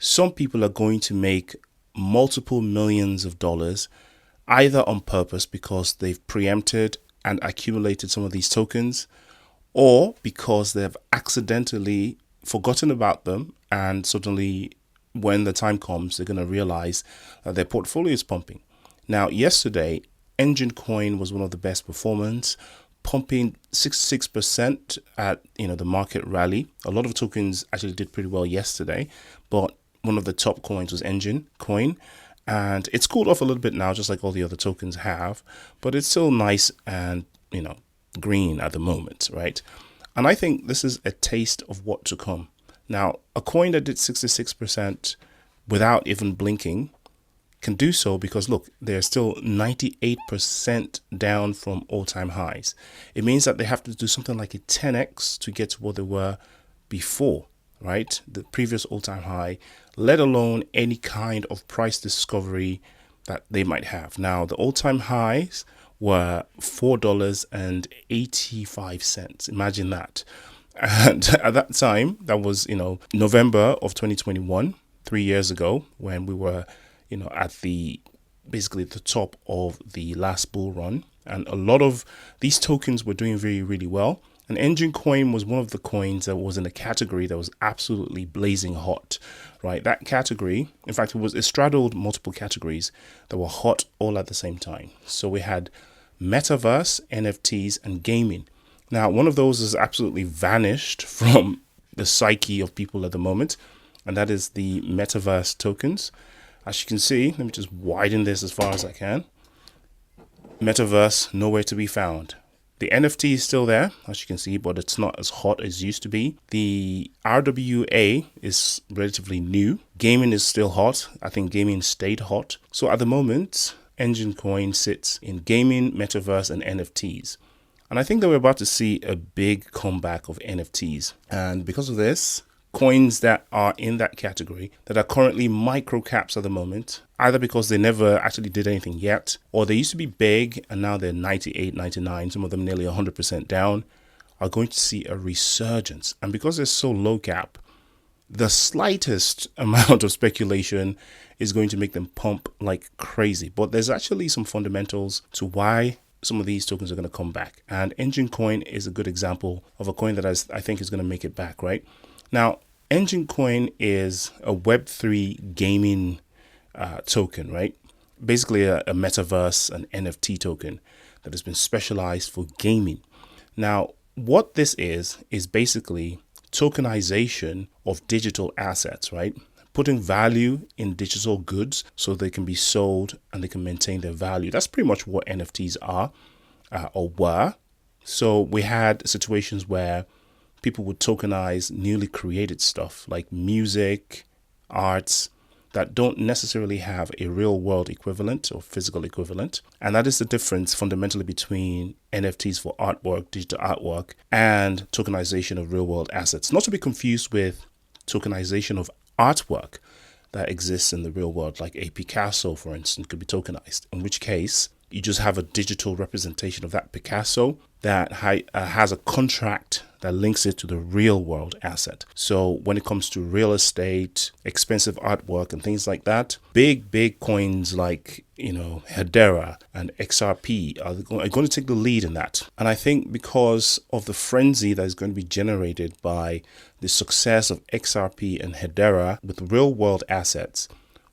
some people are going to make multiple millions of dollars, either on purpose because they've preempted and accumulated some of these tokens, or because they've accidentally forgotten about them, and suddenly when the time comes, they're going to realize that their portfolio is pumping. Now, yesterday, Enjin Coin was one of the best performers, pumping 66% at the market rally. A lot of tokens actually did pretty well yesterday, but one of the top coins was Enjin Coin, and it's cooled off a little bit now, just like all the other tokens have, but it's still nice and green at the moment, right? And I think this is a taste of what to come. Now, a coin that did 66% without even blinking can do so because look, they're still 98% down from all-time highs. It means that they have to do something like a 10x to get to what they were before, right? The previous all-time high, let alone any kind of price discovery that they might have. Now, the all-time highs were $4.85. Imagine that. And at that time, that was, November of 2021, 3 years ago, when we were, at basically the top of the last bull run. And a lot of these tokens were doing really, really well. And Enjin Coin was one of the coins that was in a category that was absolutely blazing hot, right? That category, in fact, it straddled multiple categories that were hot all at the same time. So we had metaverse, NFTs, and gaming. Now, one of those has absolutely vanished from the psyche of people at the moment, and that is the metaverse tokens. As you can see, let me just widen this as far as I can. Metaverse, nowhere to be found. The NFT is still there, as you can see, but it's not as hot as it used to be. The RWA is relatively new. Gaming is still hot. I think gaming stayed hot. So at the moment, Enjin Coin sits in gaming, metaverse, and NFTs. And I think that we're about to see a big comeback of NFTs. And because of this, coins that are in that category that are currently micro caps at the moment, either because they never actually did anything yet, or they used to be big and now they're 98, 99, some of them nearly 100% down, are going to see a resurgence. And because they're so low cap, the slightest amount of speculation is going to make them pump like crazy. But there's actually some fundamentals to why some of these tokens are going to come back. And Enjin Coin is a good example of a coin that I think is going to make it back, right? Now, Enjin Coin is a Web3 gaming token, right? Basically a metaverse, an NFT token that has been specialized for gaming. Now, what this is basically tokenization of digital assets, right? Putting value in digital goods so they can be sold and they can maintain their value. That's pretty much what NFTs are or were. So we had situations where people would tokenize newly created stuff like music, arts that don't necessarily have a real world equivalent or physical equivalent. And that is the difference fundamentally between NFTs for artwork, digital artwork, and tokenization of real world assets. Not to be confused with tokenization of artwork that exists in the real world, like a Picasso, for instance, could be tokenized, in which case you just have a digital representation of that Picasso that has a contract that links it to the real world asset. So when it comes to real estate, expensive artwork and things like that, big coins like, Hedera and XRP are going to take the lead in that. And I think because of the frenzy that is going to be generated by the success of XRP and Hedera with real world assets,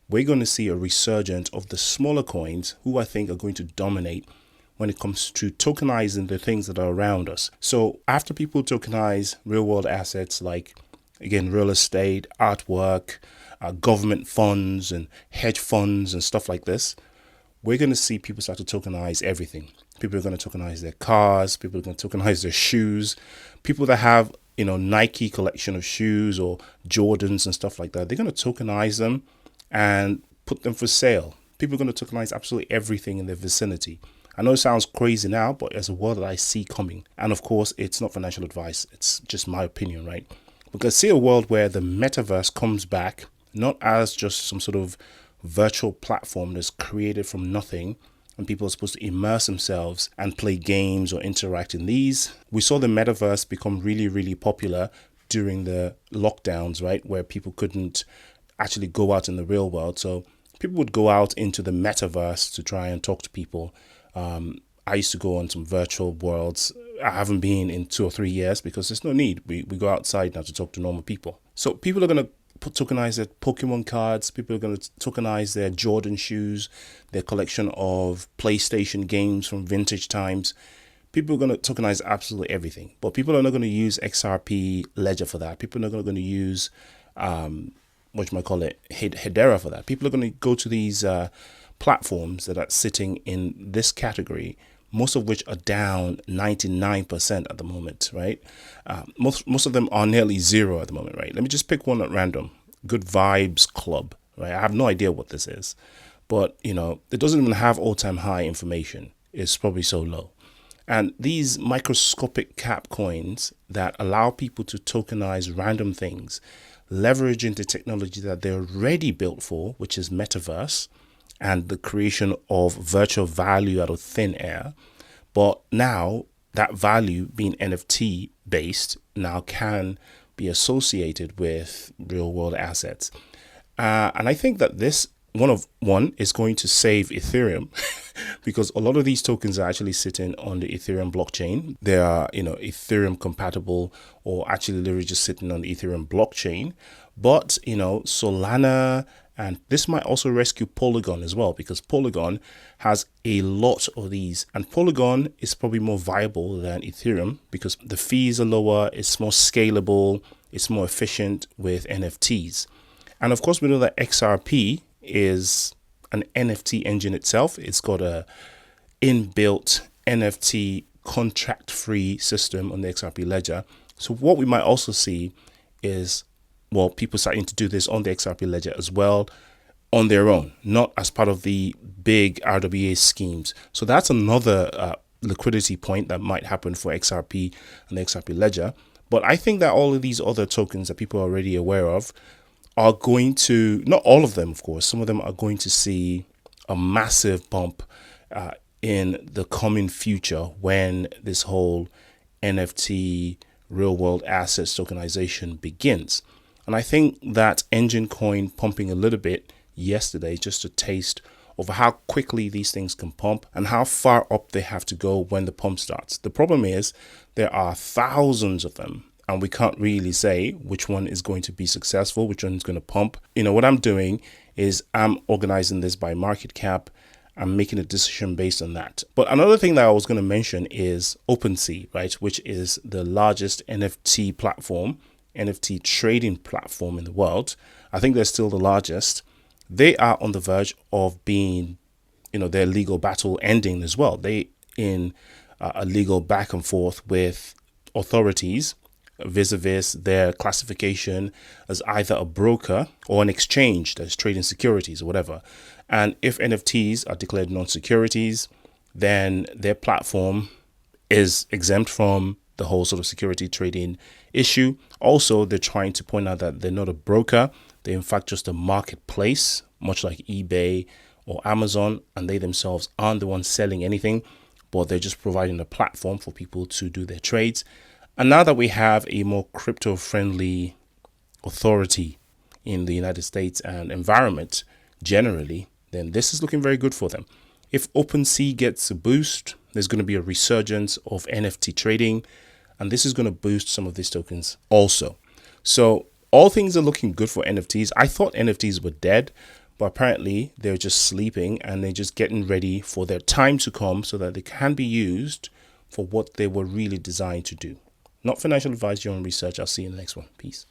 we're going to see a resurgence of the smaller coins who I think are going to dominate when it comes to tokenizing the things that are around us. So after people tokenize real world assets like, again, real estate, artwork, government funds and hedge funds and stuff like this, we're going to see people start to tokenize everything. People are going to tokenize their cars. People are going to tokenize their shoes. People that have, Nike collection of shoes or Jordans and stuff like that, they're going to tokenize them and put them for sale. People are going to tokenize absolutely everything in their vicinity. I know it sounds crazy now, but it's a world that I see coming. And of course, it's not financial advice. It's just my opinion, right? We can see a world where the metaverse comes back, not as just some sort of virtual platform that's created from nothing, and people are supposed to immerse themselves and play games or interact in these. We saw the metaverse become really, really popular during the lockdowns, right? Where people couldn't actually go out in the real world. So people would go out into the metaverse to try and talk to people. I used to go on some virtual worlds. I haven't been in 2 or 3 years because there's no need. We go outside now to talk to normal people. So people are going to tokenize their Pokemon cards. People are going to tokenize their Jordan shoes, their collection of PlayStation games from vintage times. People are going to tokenize absolutely everything. But people are not going to use XRP Ledger for that. People are not going to use, Hedera for that. People are going to go to these platforms that are sitting in this category, most of which are down 99% at the moment, right? Most of them are nearly zero at the moment, right? Let me just pick one at random. Good Vibes Club, right? I have no idea what this is, but it doesn't even have all-time high information. It's probably so low. And these microscopic cap coins that allow people to tokenize random things, leveraging the technology that they're already built for, which is metaverse, and the creation of virtual value out of thin air. But now that value being NFT based now can be associated with real world assets. And I think that this one is going to save Ethereum because a lot of these tokens are actually sitting on the Ethereum blockchain. They are, Ethereum compatible or actually literally just sitting on the Ethereum blockchain. But, Solana, and this might also rescue Polygon as well, because Polygon has a lot of these. And Polygon is probably more viable than Ethereum because the fees are lower, it's more scalable, it's more efficient with NFTs. And of course, we know that XRP is an NFT engine itself. It's got a inbuilt NFT contract-free system on the XRP Ledger. So what we might also see is, people starting to do this on the XRP Ledger as well on their own, not as part of the big RWA schemes. So that's another liquidity point that might happen for XRP and the XRP Ledger. But I think that all of these other tokens that people are already aware of are going to, not all of them, of course, some of them are going to see a massive bump in the coming future when this whole NFT real world assets tokenization begins. And I think that Enjin Coin pumping a little bit yesterday, just a taste of how quickly these things can pump and how far up they have to go when the pump starts. The problem is there are thousands of them, and we can't really say which one is going to be successful, which one is going to pump. What I'm doing is I'm organizing this by market cap. I'm making a decision based on that. But another thing that I was going to mention is OpenSea, right, which is the largest NFT platform, NFT trading platform in the world. I think they're still the largest. They are on the verge of being, their legal battle ending as well. They in a legal back and forth with authorities vis-a-vis their classification as either a broker or an exchange that's trading securities or whatever. And if NFTs are declared non-securities, then their platform is exempt from the whole sort of security trading issue. Also, they're trying to point out that they're not a broker. They're in fact just a marketplace, much like eBay or Amazon, and they themselves aren't the ones selling anything, but they're just providing a platform for people to do their trades. And now that we have a more crypto-friendly authority in the United States and environment generally, then this is looking very good for them. If OpenSea gets a boost, there's going to be a resurgence of NFT trading, and this is going to boost some of these tokens also. So all things are looking good for NFTs. I thought NFTs were dead, but apparently they're just sleeping and they're just getting ready for their time to come so that they can be used for what they were really designed to do. Not financial advice, your own research. I'll see you in the next one. Peace.